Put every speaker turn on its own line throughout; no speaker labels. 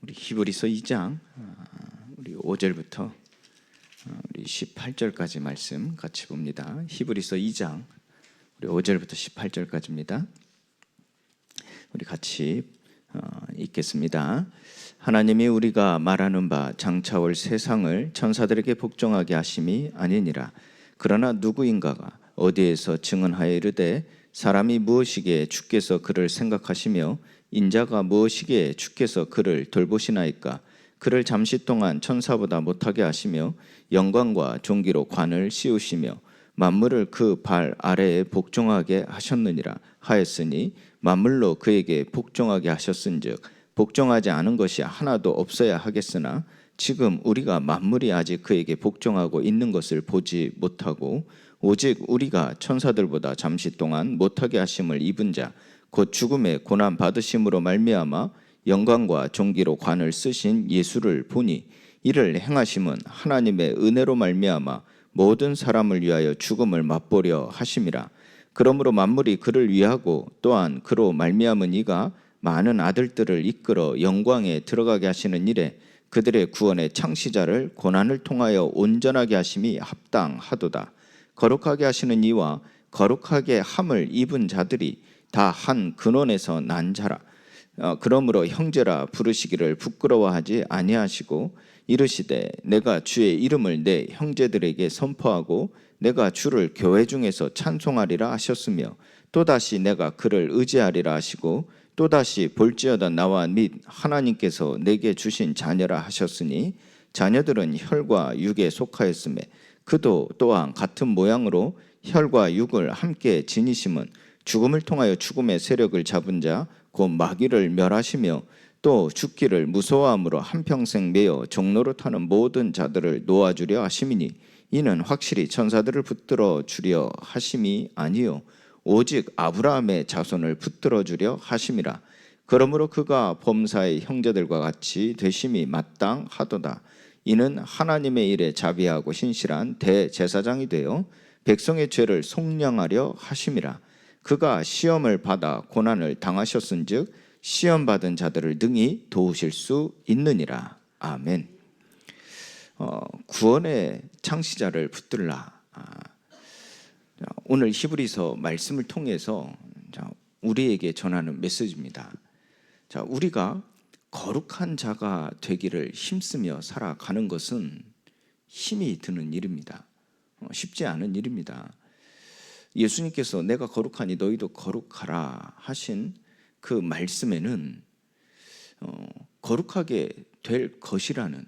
우리 히브리서 2장 우리 5절부터 우리 18절까지 말씀 같이 봅니다. 히브리서 2장 우리 5절부터 18절까지입니다. 우리 같이 읽겠습니다. 하나님이 우리가 말하는 바 장차올 세상을 천사들에게 복종하게 하심이 아니니라. 그러나 누구인가가 어디에서 증언하여 이르되 사람이 무엇이기에 주께서 그를 생각하시며 인자가 무엇이기에 주께서 그를 돌보시나이까. 그를 잠시 동안 천사보다 못하게 하시며 영광과 존귀로 관을 씌우시며 만물을 그 발 아래에 복종하게 하셨느니라 하였으니 만물로 그에게 복종하게 하셨은즉 복종하지 않은 것이 하나도 없어야 하겠으나 지금 우리가 만물이 아직 그에게 복종하고 있는 것을 보지 못하고 오직 우리가 천사들보다 잠시 동안 못하게 하심을 입은 자 곧 죽음의 고난 받으심으로 말미암아 영광과 존귀로 관을 쓰신 예수를 보니 이를 행하심은 하나님의 은혜로 말미암아 모든 사람을 위하여 죽음을 맛보려 하심이라. 그러므로 만물이 그를 위하고 또한 그로 말미암은 이가 많은 아들들을 이끌어 영광에 들어가게 하시는 일에 그들의 구원의 창시자를 고난을 통하여 온전하게 하심이 합당하도다. 거룩하게 하시는 이와 거룩하게 함을 입은 자들이 다 한 근원에서 난 자라. 그러므로 형제라 부르시기를 부끄러워하지 아니하시고 이르시되 내가 주의 이름을 내 형제들에게 선포하고 내가 주를 교회 중에서 찬송하리라 하셨으며 또다시 내가 그를 의지하리라 하시고 또다시 볼지어다 나와 및 하나님께서 내게 주신 자녀라 하셨으니 자녀들은 혈과 육에 속하였음에 그도 또한 같은 모양으로 혈과 육을 함께 지니심은 죽음을 통하여 죽음의 세력을 잡은 자 곧 마귀를 멸하시며 또 죽기를 무서워함으로 한평생 매어 종로로 타는 모든 자들을 놓아주려 하심이니 이는 확실히 천사들을 붙들어 주려 하심이 아니요 오직 아브라함의 자손을 붙들어 주려 하심이라. 그러므로 그가 범사의 형제들과 같이 되심이 마땅하도다. 이는 하나님의 일에 자비하고 신실한 대제사장이 되어 백성의 죄를 속량하려 하심이라. 그가 시험을 받아 고난을 당하셨은즉 시험받은 자들을 능히 도우실 수 있느니라. 아멘. 구원의 창시자를 붙들라. 오늘 히브리서 말씀을 통해서 우리에게 전하는 메시지입니다. 우리가 거룩한 자가 되기를 힘쓰며 살아가는 것은 힘이 드는 일입니다. 쉽지 않은 일입니다. 예수님께서 내가 거룩하니 너희도 거룩하라 하신 그 말씀에는 거룩하게 될 것이라는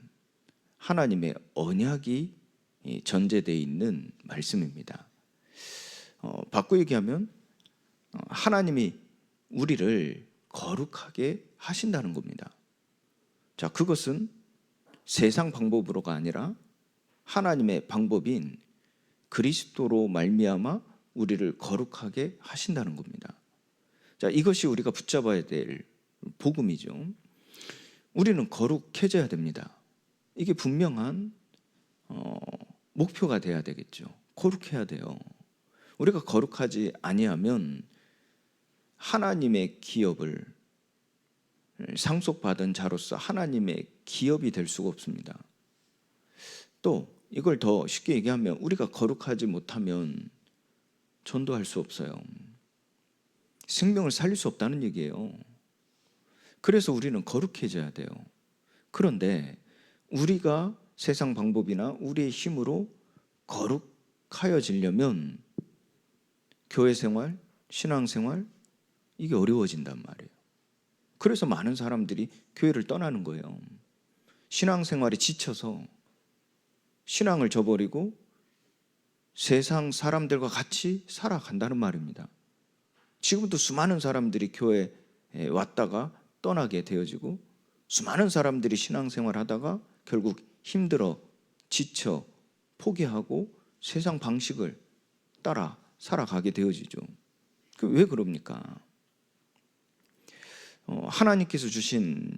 하나님의 언약이 전제되어 있는 말씀입니다. 바꿔 얘기하면 하나님이 우리를 거룩하게 하신다는 겁니다. 그것은 세상 방법으로가 아니라 하나님의 방법인 그리스도로 말미암아 우리를 거룩하게 하신다는 겁니다. 이것이 우리가 붙잡아야 될 복음이죠. 우리는 거룩해져야 됩니다. 이게 분명한 목표가 돼야 되겠죠. 거룩해야 돼요. 우리가 거룩하지 아니하면 하나님의 기업을 상속받은 자로서 하나님의 기업이 될 수가 없습니다. 또 이걸 더 쉽게 얘기하면 우리가 거룩하지 못하면 전도할 수 없어요. 생명을 살릴 수 없다는 얘기예요. 그래서 우리는 거룩해져야 돼요. 그런데 우리가 세상 방법이나 우리의 힘으로 거룩하여지려면 교회 생활, 신앙 생활 이게 어려워진단 말이에요. 그래서 많은 사람들이 교회를 떠나는 거예요. 신앙 생활에 지쳐서 신앙을 저버리고 세상 사람들과 같이 살아간다는 말입니다. 지금도 수많은 사람들이 교회에 왔다가 떠나게 되어지고 수많은 사람들이 신앙생활 하다가 결국 힘들어 지쳐 포기하고 세상 방식을 따라 살아가게 되어지죠. 왜 그럽니까? 하나님께서 주신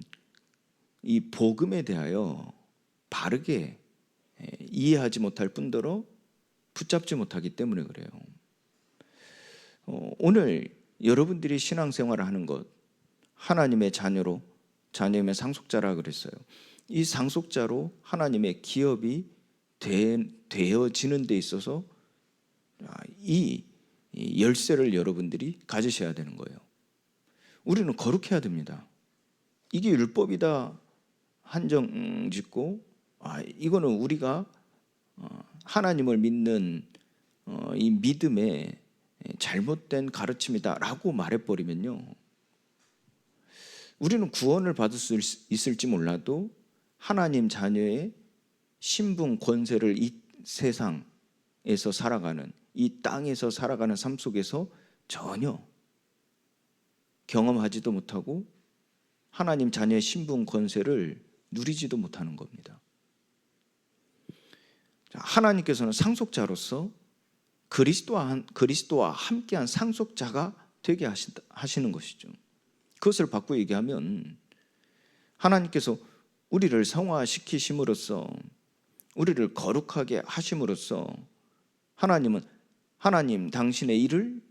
이 복음에 대하여 바르게 이해하지 못할 뿐더러 붙잡지 못하기 때문에 그래요. 오늘 여러분들이 신앙생활을 하는 것, 하나님의 자녀로 자녀이면 상속자라 그랬어요. 이 상속자로 하나님의 기업이 되어지는 데 있어서 이 열쇠를 여러분들이 가지셔야 되는 거예요. 우리는 거룩해야 됩니다. 이게 율법이다 한정 짓고 이거는 우리가 하나님을 믿는 이 믿음의 잘못된 가르침이다라고 말해버리면요, 우리는 구원을 받을 수 있을지 몰라도 하나님 자녀의 신분 권세를 이 세상에서 살아가는, 이 땅에서 살아가는 삶 속에서 전혀 경험하지도 못하고 하나님 자녀의 신분 권세를 누리지도 못하는 겁니다. 하나님께서는 상속자로서 그리스도와 함께한 상속자가 되게 하시는 것이죠. 그것을 바꾸어 얘기하면 하나님께서 우리를 성화시키심으로써, 우리를 거룩하게 하심으로써 하나님 당신의 일을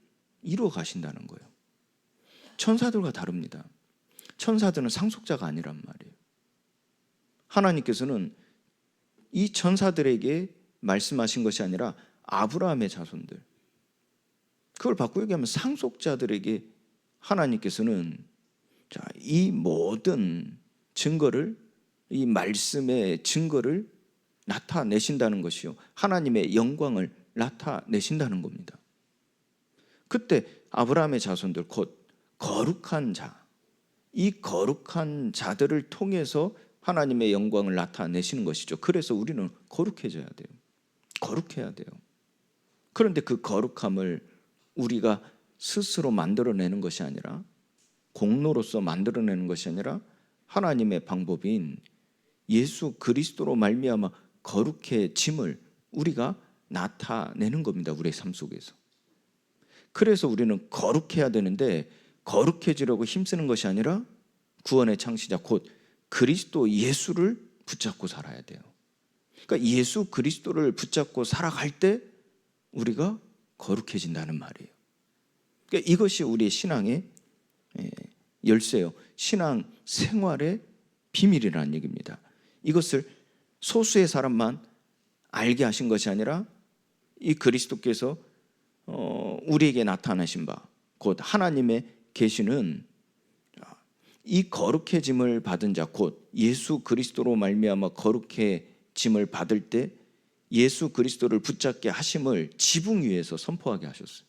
이루어 가신다는 거예요. 천사들과 다릅니다. 천사들은 상속자가 아니란 말이에요. 하나님께서는 이 천사들에게 말씀하신 것이 아니라 아브라함의 자손들, 그걸 바꾸어 얘기하면 상속자들에게 하나님께서는 이 모든 증거를, 이 말씀의 증거를 나타내신다는 것이요, 하나님의 영광을 나타내신다는 겁니다. 그때 아브라함의 자손들, 곧 거룩한 자, 이 거룩한 자들을 통해서 하나님의 영광을 나타내시는 것이죠. 그래서 우리는 거룩해져야 돼요. 거룩해야 돼요. 그런데 그 거룩함을 우리가 스스로 만들어내는 것이 아니라, 공로로서 만들어내는 것이 아니라 하나님의 방법인 예수 그리스도로 말미암아 거룩해짐을 우리가 나타내는 겁니다. 우리의 삶 속에서. 그래서 우리는 거룩해야 되는데, 거룩해지려고 힘쓰는 것이 아니라 구원의 창시자 곧 그리스도 예수를 붙잡고 살아야 돼요. 그러니까 예수 그리스도를 붙잡고 살아갈 때 우리가 거룩해진다는 말이에요. 그러니까 이것이 우리의 신앙의 열쇠요, 신앙 생활의 비밀이라는 얘기입니다. 이것을 소수의 사람만 알게 하신 것이 아니라 이 그리스도께서 우리에게 나타나신 바, 곧 하나님의 계시는 이 거룩해짐을 받은 자, 곧 예수 그리스도로 말미암아 거룩해짐을 받을 때 예수 그리스도를 붙잡게 하심을 지붕 위에서 선포하게 하셨어요.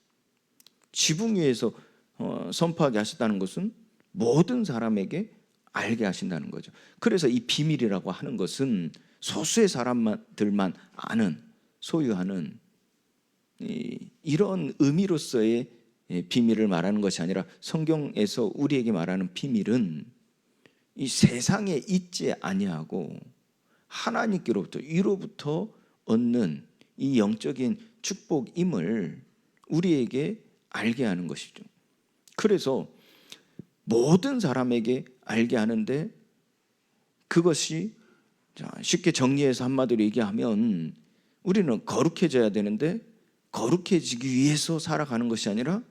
지붕 위에서 선포하게 하셨다는 것은 모든 사람에게 알게 하신다는 거죠. 그래서 이 비밀이라고 하는 것은 소수의 사람들만 아는, 소유하는 이런 의미로서의 비밀을 말하는 것이 아니라, 성경에서 우리에게 말하는 비밀은 이 세상에 있지 아니하고 하나님께로부터, 위로부터 얻는 이 영적인 축복임을 우리에게 알게 하는 것이죠. 그래서 모든 사람에게 알게 하는데, 그것이 쉽게 정리해서 한마디로 얘기하면 우리는 거룩해져야 되는데, 거룩해지기 위해서 살아가는 것이 아니라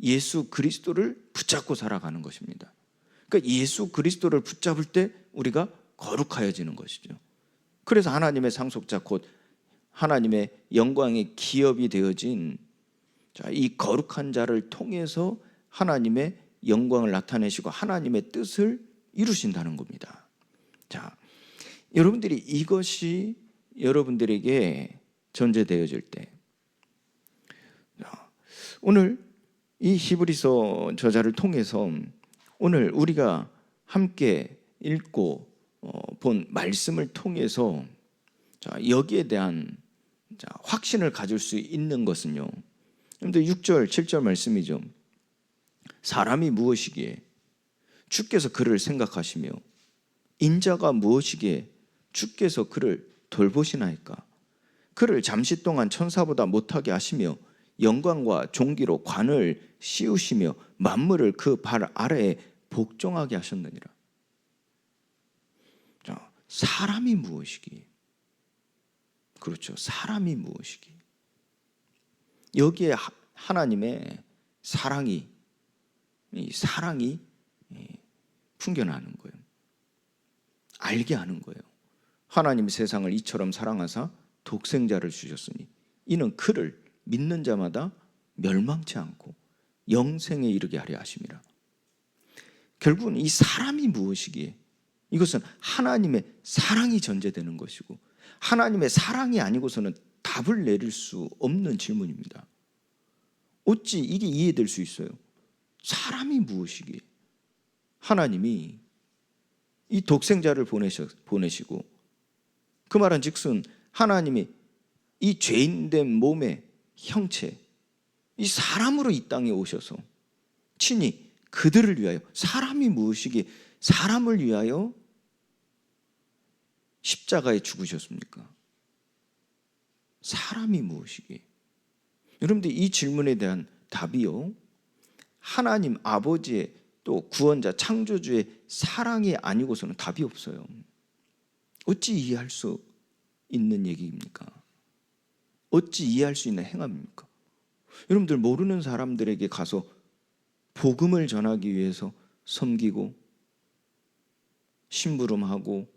예수 그리스도를 붙잡고 살아가는 것입니다. 그러니까 예수 그리스도를 붙잡을 때 우리가 거룩하여지는 것이죠. 그래서 하나님의 상속자 곧 하나님의 영광의 기업이 되어진 이 거룩한 자를 통해서 하나님의 영광을 나타내시고 하나님의 뜻을 이루신다는 겁니다. 자, 여러분들이 이것이 여러분들에게 전제되어질 때, 오늘 이 히브리서 저자를 통해서 오늘 우리가 함께 읽고 본 말씀을 통해서 여기에 대한 확신을 가질 수 있는 것은요, 6절 7절 말씀이죠. 사람이 무엇이기에 주께서 그를 생각하시며 인자가 무엇이기에 주께서 그를 돌보시나이까. 그를 잠시 동안 천사보다 못하게 하시며 영광과 존귀로 관을 씌우시며 만물을 그 발 아래에 복종하게 하셨느니라. 자, 사람이 무엇이기에, 그렇죠, 사람이 무엇이기에 여기에 하나님의 사랑이, 이 사랑이 풍겨나는 거예요. 알게 하는 거예요. 하나님이 세상을 이처럼 사랑하사 독생자를 주셨으니 이는 그를 믿는 자마다 멸망치 않고 영생에 이르게 하려 하심이라. 결국은 이 사람이 무엇이기에? 이것은 하나님의 사랑이 전제되는 것이고, 하나님의 사랑이 아니고서는 답을 내릴 수 없는 질문입니다. 어찌 이게 이해될 수 있어요? 사람이 무엇이기에? 하나님이 이 독생자를 보내시고, 그 말은 즉슨 하나님이 이 죄인된 몸의 형체, 이 사람으로 이 땅에 오셔서 친히 그들을 위하여, 사람이 무엇이기에 사람을 위하여 십자가에 죽으셨습니까? 사람이 무엇이기에? 여러분들 이 질문에 대한 답이요, 하나님 아버지의 또 구원자 창조주의 사랑이 아니고서는 답이 없어요. 어찌 이해할 수 있는 얘기입니까? 어찌 이해할 수 있는 행함입니까? 여러분들 모르는 사람들에게 가서 복음을 전하기 위해서 섬기고 심부름하고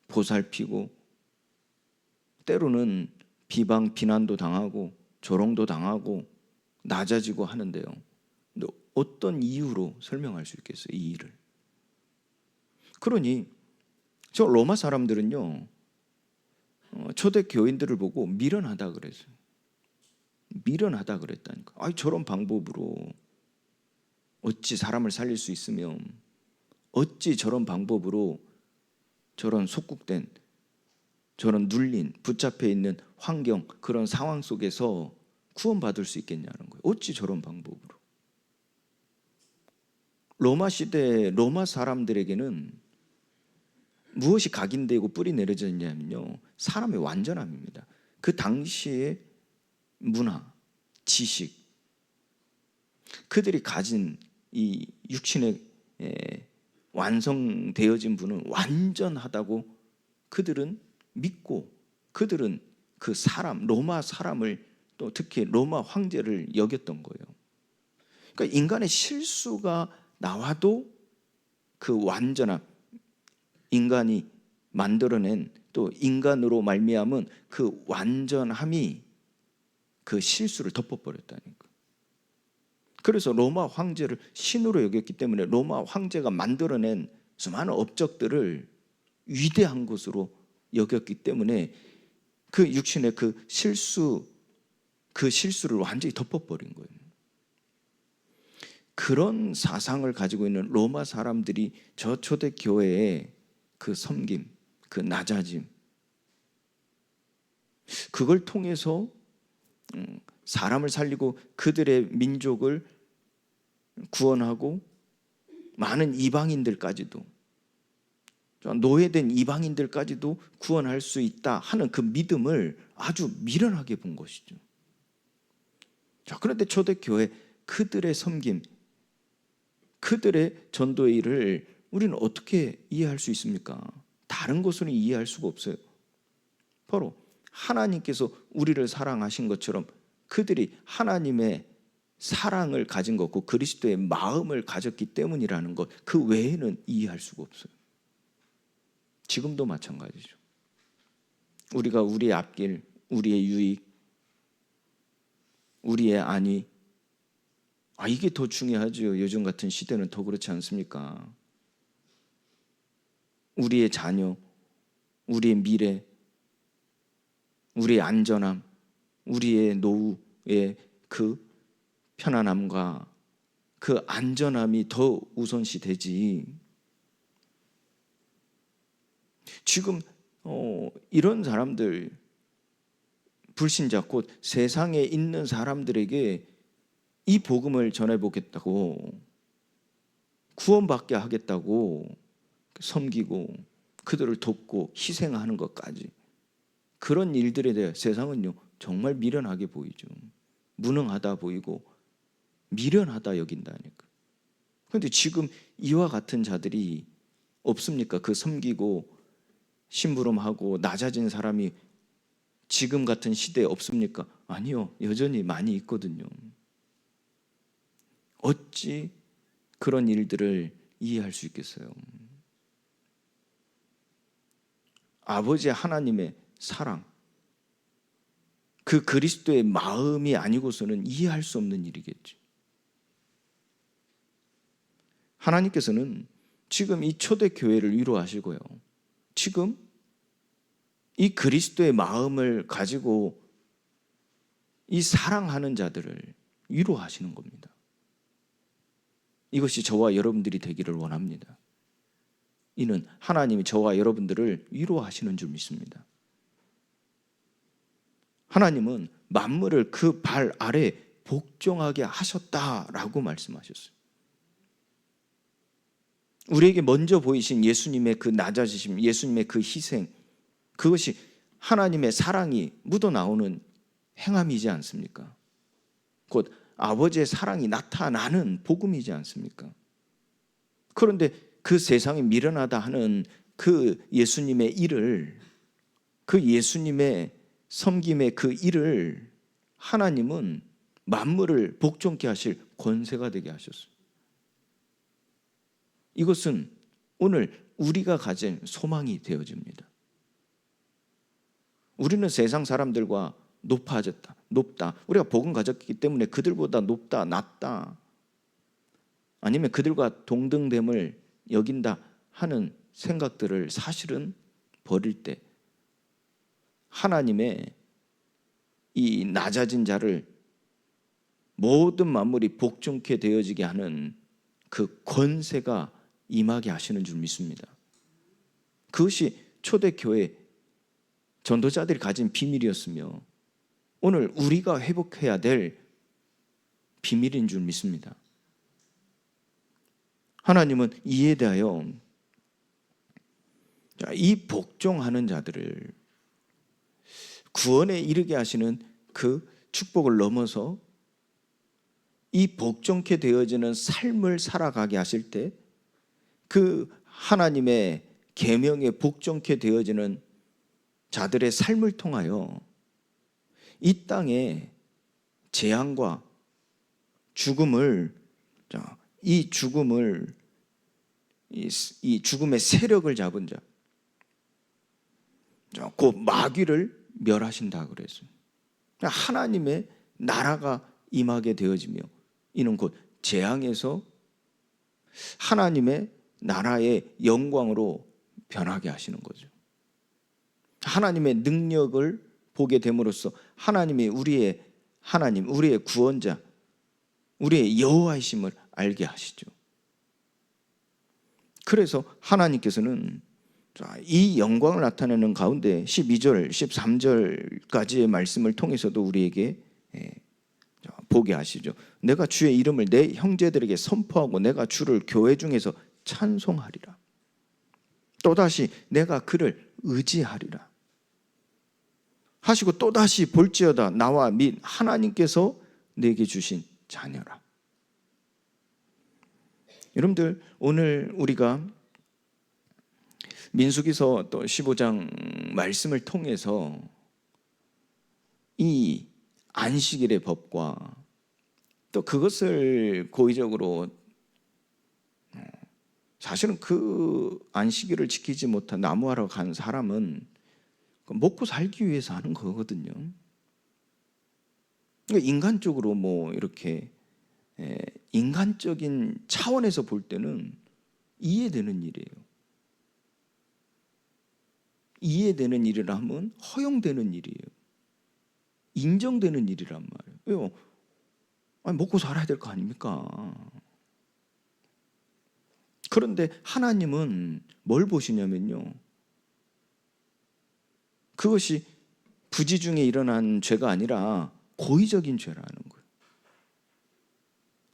보살피고 때로는 비방 비난도 당하고 조롱도 당하고 낮아지고 하는데요, 근데 어떤 이유로 설명할 수 있겠어요, 이 일을? 그러니 저 로마 사람들은요, 초대 교인들을 보고 미련하다 그랬어요. 미련하다 그랬다니까. 아니, 저런 방법으로 어찌 사람을 살릴 수 있으며, 어찌 저런 방법으로 저런 속국된, 저런 눌린, 붙잡혀 있는 환경, 그런 상황 속에서 구원받을 수 있겠냐는 거예요. 어찌 저런 방법으로. 로마 시대 로마 사람들에게는 무엇이 각인되고 뿌리 내려져 있냐면요, 사람의 완전함입니다. 그 당시의 문화, 지식, 그들이 가진 이 육신의 완성되어진 분은 완전하다고 그들은 믿고, 그들은 그 사람, 로마 사람을, 또 특히 로마 황제를 여겼던 거예요. 그러니까 인간의 실수가 나와도 그 완전함, 인간이 만들어낸, 또 인간으로 말미암은 그 완전함이 그 실수를 덮어버렸다니까. 그래서 로마 황제를 신으로 여겼기 때문에 로마 황제가 만들어낸 수많은 업적들을 위대한 것으로 여겼기 때문에 그 육신의 그 실수를 완전히 덮어버린 거예요. 그런 사상을 가지고 있는 로마 사람들이 저 초대 교회의 그 섬김, 그 낮아짐, 그걸 통해서 사람을 살리고 그들의 민족을 구원하고 많은 이방인들까지도, 노예된 이방인들까지도 구원할 수 있다 하는 그 믿음을 아주 미련하게 본 것이죠. 자, 그런데 초대교회 그들의 섬김, 그들의 전도의 일을 우리는 어떻게 이해할 수 있습니까? 다른 것으로 이해할 수가 없어요. 바로 하나님께서 우리를 사랑하신 것처럼 그들이 하나님의 사랑을 가진 것고 그리스도의 마음을 가졌기 때문이라는 것, 그 외에는 이해할 수가 없어요. 지금도 마찬가지죠. 우리가 우리의 앞길, 우리의 유익, 우리의 안위, 이게 더 중요하죠. 요즘 같은 시대는 더 그렇지 않습니까? 우리의 자녀, 우리의 미래, 우리의 안전함, 우리의 노후의 그 편안함과 그 안전함이 더 우선시 되지. 지금 이런 사람들, 불신자 곧 세상에 있는 사람들에게 이 복음을 전해보겠다고, 구원받게 하겠다고 섬기고 그들을 돕고 희생하는 것까지, 그런 일들에 대해 세상은요 정말 미련하게 보이죠. 무능하다 보이고 미련하다 여긴다니까. 그런데 지금 이와 같은 자들이 없습니까? 그 섬기고 심부름하고 낮아진 사람이 지금 같은 시대에 없습니까? 아니요, 여전히 많이 있거든요. 어찌 그런 일들을 이해할 수 있겠어요? 아버지 하나님의 사랑, 그 그리스도의 마음이 아니고서는 이해할 수 없는 일이겠죠. 하나님께서는 지금 이 초대교회를 위로하시고요, 지금 이 그리스도의 마음을 가지고 이 사랑하는 자들을 위로하시는 겁니다. 이것이 저와 여러분들이 되기를 원합니다. 이는 하나님이 저와 여러분들을 위로하시는 줄 믿습니다. 하나님은 만물을 그 발 아래 복종하게 하셨다라고 말씀하셨어요. 우리에게 먼저 보이신 예수님의 그 낮아지심, 예수님의 그 희생, 그것이 하나님의 사랑이 묻어나오는 행함이지 않습니까? 곧 아버지의 사랑이 나타나는 복음이지 않습니까? 그런데 그 세상에 미련하다 하는 그 예수님의 일을, 그 예수님의 섬김의 그 일을 하나님은 만물을 복종케 하실 권세가 되게 하셨어요. 이것은 오늘 우리가 가진 소망이 되어집니다. 우리는 세상 사람들과 높아졌다, 높다, 우리가 복음 가졌기 때문에 그들보다 높다, 낫다, 아니면 그들과 동등됨을 여긴다 하는 생각들을 사실은 버릴 때 하나님의 이 낮아진 자를 모든 만물이 복종케 되어지게 하는 그 권세가 임하게 하시는 줄 믿습니다. 그것이 초대교회 전도자들이 가진 비밀이었으며 오늘 우리가 회복해야 될 비밀인 줄 믿습니다. 하나님은 이에 대하여 이 복종하는 자들을 구원에 이르게 하시는 그 축복을 넘어서 이 복종케 되어지는 삶을 살아가게 하실 때 그 하나님의 계명에 복종케 되어지는 자들의 삶을 통하여 이 땅에 재앙과 죽음을, 이 죽음의 세력을 잡은 자, 그 마귀를 멸하신다 그랬어요. 하나님의 나라가 임하게 되어지며 이는 곧 재앙에서 하나님의 나라의 영광으로 변하게 하시는 거죠. 하나님의 능력을 보게 됨으로써 하나님이 우리의 하나님, 우리의 구원자, 우리의 여호와이심을 알게 하시죠. 그래서 하나님께서는 이 영광을 나타내는 가운데 12절, 13절까지의 말씀을 통해서도 우리에게 보게 하시죠. 내가 주의 이름을 내 형제들에게 선포하고 내가 주를 교회 중에서 찬송하리라. 또다시 내가 그를 의지하리라 하시고 또다시 볼지어다 나와 및 하나님께서 내게 주신 자녀라. 여러분들, 오늘 우리가 민수기서 또 15장 말씀을 통해서 이 안식일의 법과 또 그것을 고의적으로, 사실은 그 안식일을 지키지 못한 나무하러 간 사람은 먹고 살기 위해서 하는 거거든요. 그러니까 인간적으로 뭐 이렇게 인간적인 차원에서 볼 때는 이해되는 일이에요. 이해되는 일이라 하면 허용되는 일이에요. 인정되는 일이란 말이에요. 왜요? 아니, 먹고 살아야 될 거 아닙니까? 그런데 하나님은 뭘 보시냐면요, 그것이 부지 중에 일어난 죄가 아니라 고의적인 죄라는 거예요.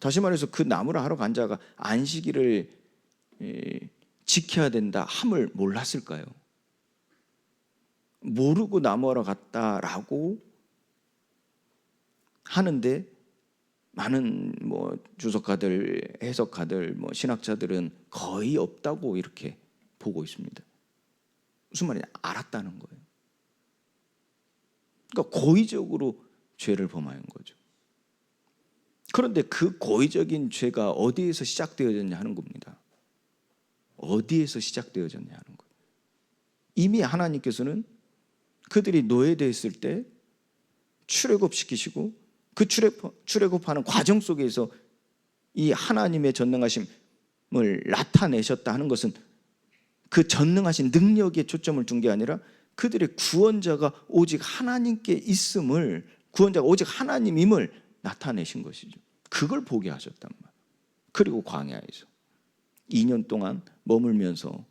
다시 말해서 그 나무라 하러 간 자가 안식일을 지켜야 된다 함을 몰랐을까요? 모르고 나무하러 갔다라고 하는데 많은 뭐 주석가들, 해석가들, 뭐 신학자들은 거의 없다고 이렇게 보고 있습니다. 무슨 말이냐? 알았다는 거예요. 그러니까 고의적으로 죄를 범하는 거죠. 그런데 그 고의적인 죄가 어디에서 시작되어졌냐 하는 겁니다. 어디에서 시작되어졌냐 하는 거예요. 이미 하나님께서는 그들이 노예되었을 때 출애굽시키시고 그 출애굽하는 과정 속에서 이 하나님의 전능하심을 나타내셨다 하는 것은 그 전능하신 능력에 초점을 둔 게 아니라 그들의 구원자가 오직 하나님께 있음을, 구원자가 오직 하나님임을 나타내신 것이죠. 그걸 보게 하셨단 말이에요. 그리고 광야에서 2년 동안 머물면서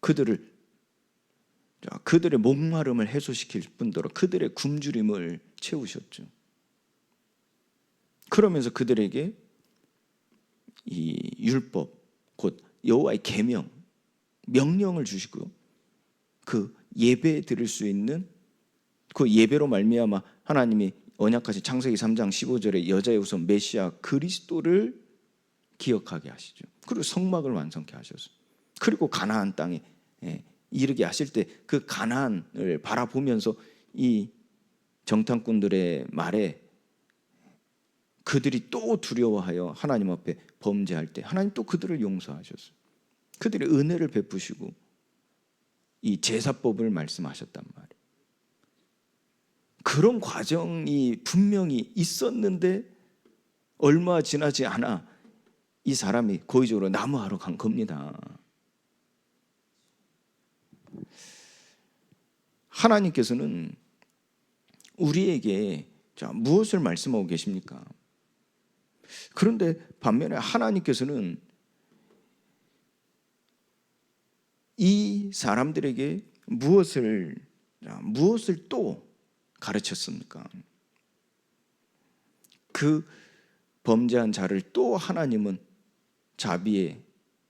그들의 목마름을 해소시킬 뿐더러 그들의 굶주림을 채우셨죠. 그러면서 그들에게 이 율법, 곧 여호와의 계명, 명령을 주시고 그 예배 드릴 수 있는 그 예배로 말미암아 하나님이 언약하신 창세기 3장 15절에 여자의 후손 메시아 그리스도를 기억하게 하시죠. 그리고 성막을 완성케 하셔서 그리고 가나안 땅에 이르게 하실 때 그 가나안을 바라보면서 이 정탐꾼들의 말에 그들이 또 두려워하여 하나님 앞에 범죄할 때 하나님 또 그들을 용서하셨어요. 그들의 은혜를 베푸시고 이 제사법을 말씀하셨단 말이에요. 그런 과정이 분명히 있었는데 얼마 지나지 않아 이 사람이 고의적으로 나무하러 간 겁니다. 하나님께서는 우리에게 무엇을 말씀하고 계십니까? 그런데 반면에 하나님께서는 이 사람들에게 무엇을 또 가르쳤습니까? 그 범죄한 자를 또 하나님은 자비의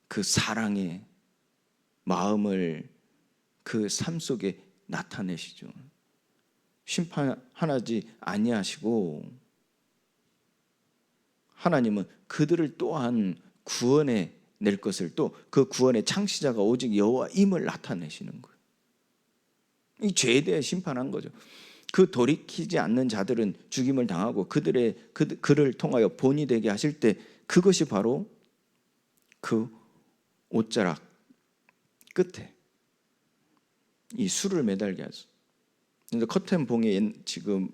그 사랑의 마음을 그 삶 속에 나타내시죠. 심판하지 아니하시고 하나님은 그들을 또한 구원해 낼 것을, 또 그 구원의 창시자가 오직 여호와임을 나타내시는 거예요. 이 죄에 대해 심판한 거죠. 그 돌이키지 않는 자들은 죽임을 당하고 그를 통하여 본이 되게 하실 때 그것이 바로 그 옷자락 끝에 이 술을 매달게 하죠. 그래서 커튼 봉에 지금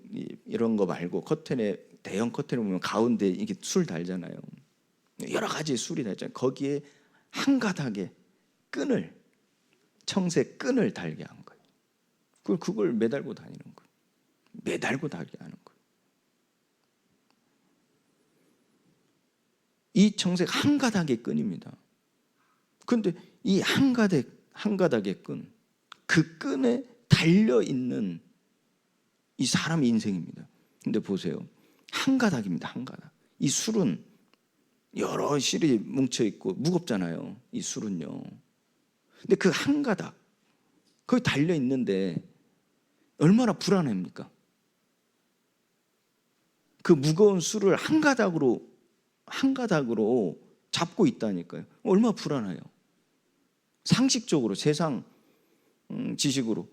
이런 거 말고 커튼에 대형 커튼을 보면 가운데 이게 술 달잖아요. 여러 가지 술이 달잖아요. 거기에 한 가닥의 끈을, 청색 끈을 달게 한 거예요. 그걸 매달고 다니는 거예요. 매달고 달게 하는 거예요. 이 청색 한 가닥의 끈입니다. 그런데 이 한 가닥의 끈, 그 끈에 달려 있는 이 사람의 인생입니다. 근데 보세요. 한 가닥입니다. 한 가닥. 이 술은 여러 실이 뭉쳐 있고 무겁잖아요. 이 술은요. 근데 그 한 가닥 거기 달려 있는데 얼마나 불안합니까? 그 무거운 술을 한 가닥으로 잡고 있다니까요. 얼마나 불안해요. 상식적으로 세상 지식으로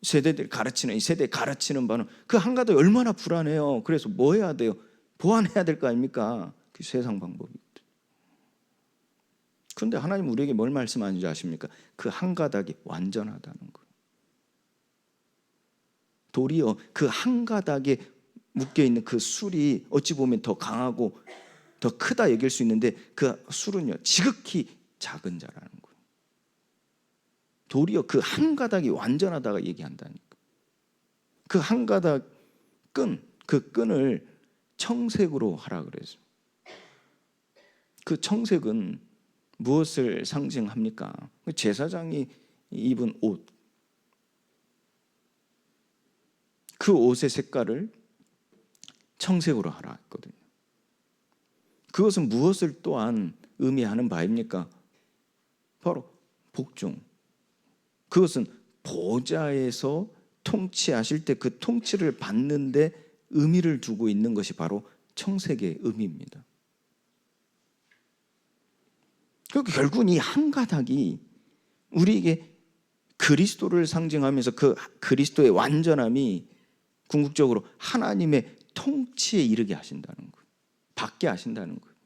세대들 가르치는, 이 세대 가르치는 바는 그 한 가닥이 얼마나 불안해요. 그래서 뭐 해야 돼요? 보완해야 될 거 아닙니까? 그 세상 방법이. 그런데 하나님 우리에게 뭘 말씀하는지 아십니까? 그 한 가닥이 완전하다는 거예요. 도리어 그 한 가닥에 묶여있는 그 술이 어찌 보면 더 강하고 더 크다 여길 수 있는데 그 술은요 지극히 작은 자라는 거예요. 도리어 그 한 가닥이 완전하다가 얘기한다니까. 그 한 가닥 그 끈을 청색으로 하라 그래서. 그 청색은 무엇을 상징합니까? 제사장이 입은 옷, 그 옷의 색깔을 청색으로 하라 했거든요. 그것은 무엇을 또한 의미하는 바입니까? 바로 복종. 그것은 보좌에서 통치하실 때 그 통치를 받는데 의미를 두고 있는 것이 바로 청색의 의미입니다. 그러니까 결국은 이 한 가닥이 우리에게 그리스도를 상징하면서 그 그리스도의 완전함이 궁극적으로 하나님의 통치에 이르게 하신다는 거예요. 받게 하신다는 거예요.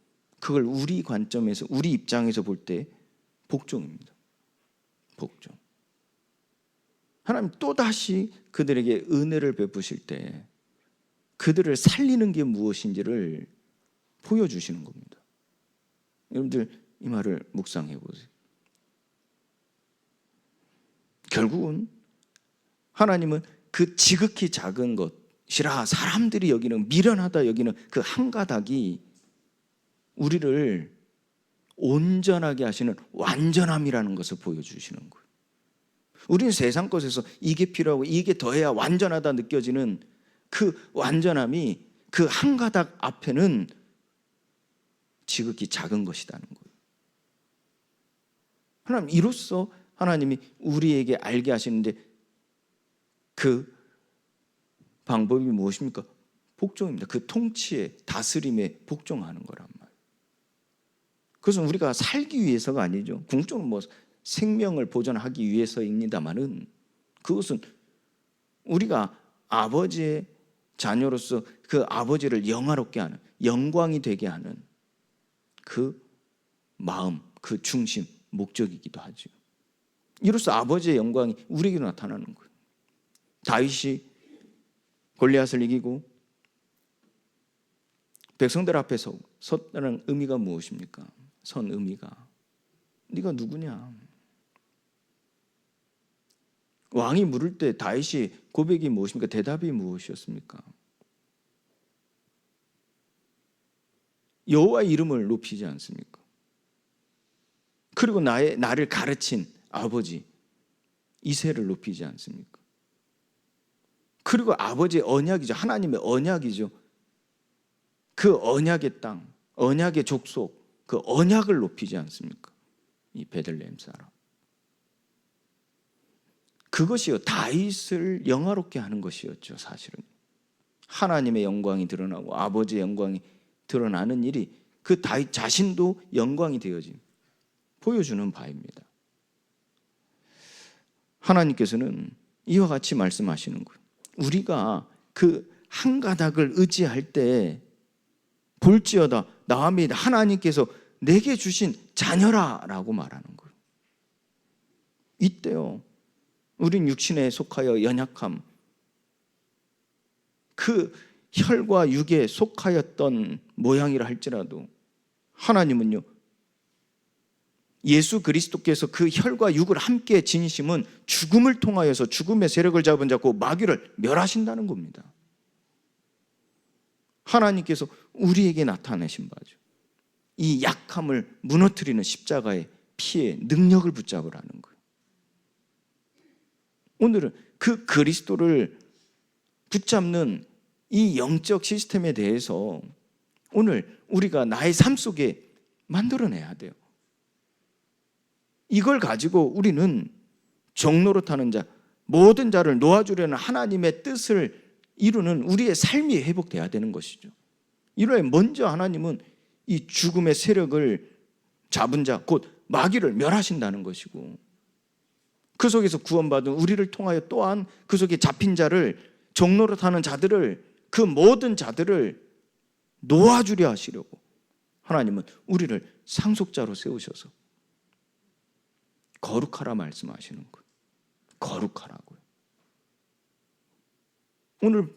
그걸 우리 관점에서, 우리 입장에서 볼 때 복종입니다. 복종. 하나님 또다시 그들에게 은혜를 베푸실 때 그들을 살리는 게 무엇인지를 보여주시는 겁니다. 여러분들 이 말을 묵상해 보세요. 결국은 하나님은 그 지극히 작은 것이라 사람들이 여기는 미련하다 여기는 그 한 가닥이 우리를 온전하게 하시는 완전함이라는 것을 보여주시는 거예요. 우리는 세상 것에서 이게 필요하고 이게 더해야 완전하다 느껴지는 그 완전함이 그 한 가닥 앞에는 지극히 작은 것이라는 거예요. 하나님 이로써 하나님이 우리에게 알게 하시는데 그 방법이 무엇입니까? 복종입니다. 그 통치에 다스림에 복종하는 거란 말이에요. 그것은 우리가 살기 위해서가 아니죠. 궁극적으로 뭐 생명을 보존하기 위해서입니다만은 그것은 우리가 아버지의 자녀로서 그 아버지를 영화롭게 하는 영광이 되게 하는 그 마음, 그 중심, 목적이기도 하죠. 이로써 아버지의 영광이 우리에게 나타나는 거예요. 다윗이 골리앗을 이기고 백성들 앞에서 섰다는 의미가 무엇입니까? 선 의미가 네가 누구냐? 왕이 물을 때 다윗이 고백이 무엇입니까? 대답이 무엇이었습니까? 여호와의 이름을 높이지 않습니까? 그리고 나를 가르친 아버지 이새를 높이지 않습니까? 그리고 아버지의 언약이죠. 하나님의 언약이죠. 그 언약의 땅, 언약의 족속, 그 언약을 높이지 않습니까? 이 베들레헴 사람. 그것이요 다윗을 영화롭게 하는 것이었죠. 사실은 하나님의 영광이 드러나고 아버지의 영광이 드러나는 일이 그 다윗 자신도 영광이 되어짐 보여주는 바입니다. 하나님께서는 이와 같이 말씀하시는 거예요. 우리가 그 한 가닥을 의지할 때 볼지어다 나와 및 하나님께서 내게 주신 자녀라라고 말하는 거예요. 이때요 우린 육신에 속하여 연약함, 그 혈과 육에 속하였던 모양이라 할지라도 하나님은요 예수 그리스도께서 그 혈과 육을 함께 지니심은 죽음을 통하여서 죽음의 세력을 잡은 자고 마귀를 멸하신다는 겁니다. 하나님께서 우리에게 나타내신 바죠. 이 약함을 무너뜨리는 십자가의 피의 능력을 붙잡으라는 거예요. 오늘은 그 그리스도를 붙잡는 이 영적 시스템에 대해서 오늘 우리가 나의 삶 속에 만들어내야 돼요. 이걸 가지고 우리는 종노릇하는 자, 모든 자를 놓아주려는 하나님의 뜻을 이루는 우리의 삶이 회복돼야 되는 것이죠. 이로에 먼저 하나님은 이 죽음의 세력을 잡은 자, 곧 마귀를 멸하신다는 것이고 그 속에서 구원받은 우리를 통하여 또한 그 속에 잡힌 자를 종노릇하는 자들을 그 모든 자들을 놓아주려 하시려고 하나님은 우리를 상속자로 세우셔서 거룩하라 말씀하시는 거예요. 거룩하라고요. 오늘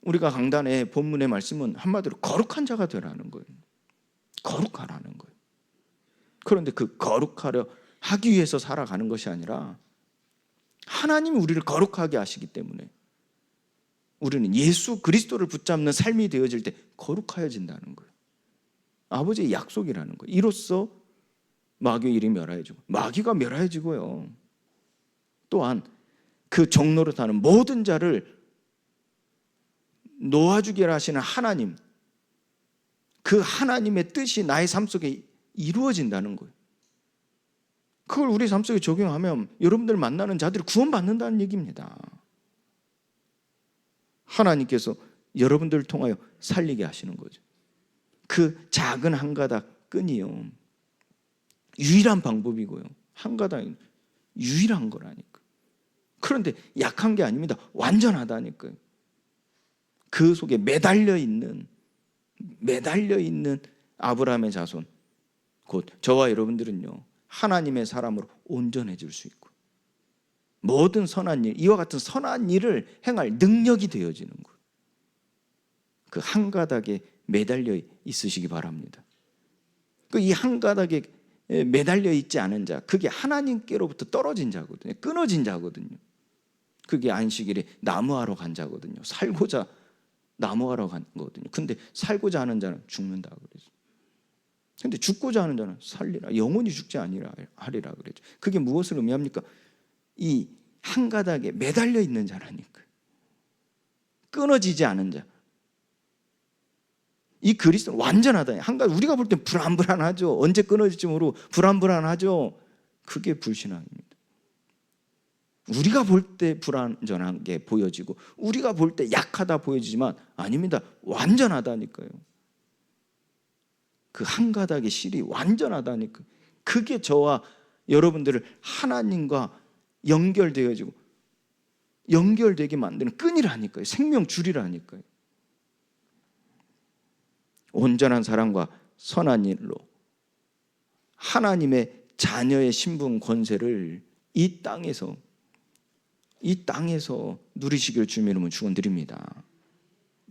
우리가 강단의 본문의 말씀은 한마디로 거룩한 자가 되라는 거예요. 거룩하라는 거예요. 그런데 그 거룩하려 하기 위해서 살아가는 것이 아니라 하나님이 우리를 거룩하게 하시기 때문에 우리는 예수 그리스도를 붙잡는 삶이 되어질 때 거룩하여진다는 거예요. 아버지의 약속이라는 거예요. 이로써 마귀의 일이 멸하여지고 마귀가 멸하여지고요. 또한 그 종노릇하는 모든 자를 놓아주게 하시는 하나님, 그 하나님의 뜻이 나의 삶 속에 이루어진다는 거예요. 그걸 우리 삶 속에 적용하면 여러분들 만나는 자들이 구원받는다는 얘기입니다. 하나님께서 여러분들을 통하여 살리게 하시는 거죠. 그 작은 한 가닥 끈이요 유일한 방법이고요. 한 가닥이 유일한 거라니까. 그런데 약한 게 아닙니다. 완전하다니까요. 그 속에 매달려 있는 아브라함의 자손, 곧 저와 여러분들은요 하나님의 사람으로 온전해질 수 있고 모든 선한 일, 이와 같은 선한 일을 행할 능력이 되어지는 것. 그 한 가닥에 매달려 있으시기 바랍니다. 그 이 한 가닥에 매달려 있지 않은 자, 그게 하나님께로부터 떨어진 자거든요. 끊어진 자거든요. 그게 안식일에 나무하러 간 자거든요. 살고자 나무하러 간 거거든요. 근데 살고자 하는 자는 죽는다 그러죠. 근데 죽고자 하는 자는 살리라, 영원히 죽지 아니라 하리라 그러죠. 그게 무엇을 의미합니까? 이 한 가닥에 매달려 있는 자라니까. 끊어지지 않은 자. 이 그리스도는 완전하다. 한 가지 우리가 볼 땐 불안불안하죠. 언제 끊어질지 모르고 불안불안하죠. 그게 불신앙입니다. 우리가 볼 때 불완전하게 보여지고 우리가 볼 때 약하다 보여지지만 아닙니다. 완전하다니까요. 그 한 가닥의 실이 완전하다니까. 그게 저와 여러분들을 하나님과 연결되어지고 연결되게 만드는 끈이라니까요. 생명줄이라니까요. 온전한 사랑과 선한 일로 하나님의 자녀의 신분 권세를 이 땅에서 누리시기를 주님의 이름으로 축원드립니다.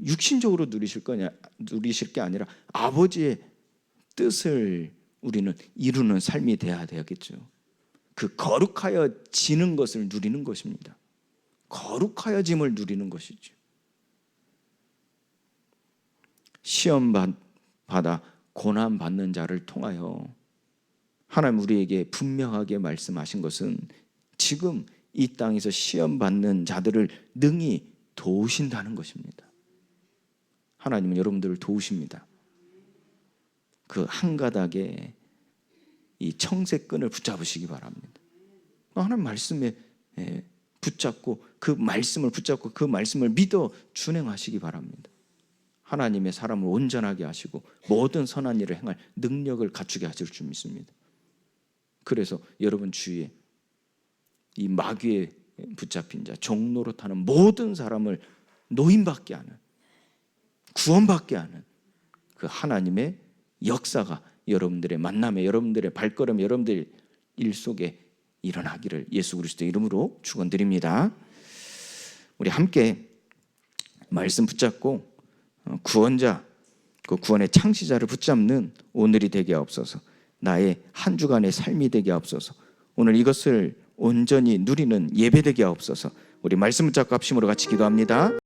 육신적으로 누리실 게 아니라 아버지의 뜻을 우리는 이루는 삶이 돼야 되겠죠. 그 거룩하여지는 것을 누리는 것입니다. 거룩하여짐을 누리는 것이죠. 시험 받아 고난 받는 자를 통하여 하나님 우리에게 분명하게 말씀하신 것은 지금 이 땅에서 시험 받는 자들을 능히 도우신다는 것입니다. 하나님은 여러분들을 도우십니다. 그 한 가닥에 이 청색끈을 붙잡으시기 바랍니다. 하나님 말씀에 붙잡고 그 말씀을 붙잡고 그 말씀을 믿어 준행하시기 바랍니다. 하나님의 사람을 온전하게 하시고 모든 선한 일을 행할 능력을 갖추게 하실 줄 믿습니다. 그래서 여러분 주위에 이 마귀에 붙잡힌 자, 종노릇하는 모든 사람을 노임받게 하는, 구원받게 하는 그 하나님의 역사가 여러분들의 만남에, 여러분들의 발걸음, 여러분들의 일 속에 일어나기를 예수 그리스도의 이름으로 축원드립니다. 우리 함께 말씀 붙잡고 구원자, 그 구원의 창시자를 붙잡는 오늘이 되게 하옵소서. 나의 한 주간의 삶이 되게 하옵소서. 오늘 이것을 온전히 누리는 예배 되게 하옵소서. 우리 말씀 붙잡고 합심으로 같이 기도합니다.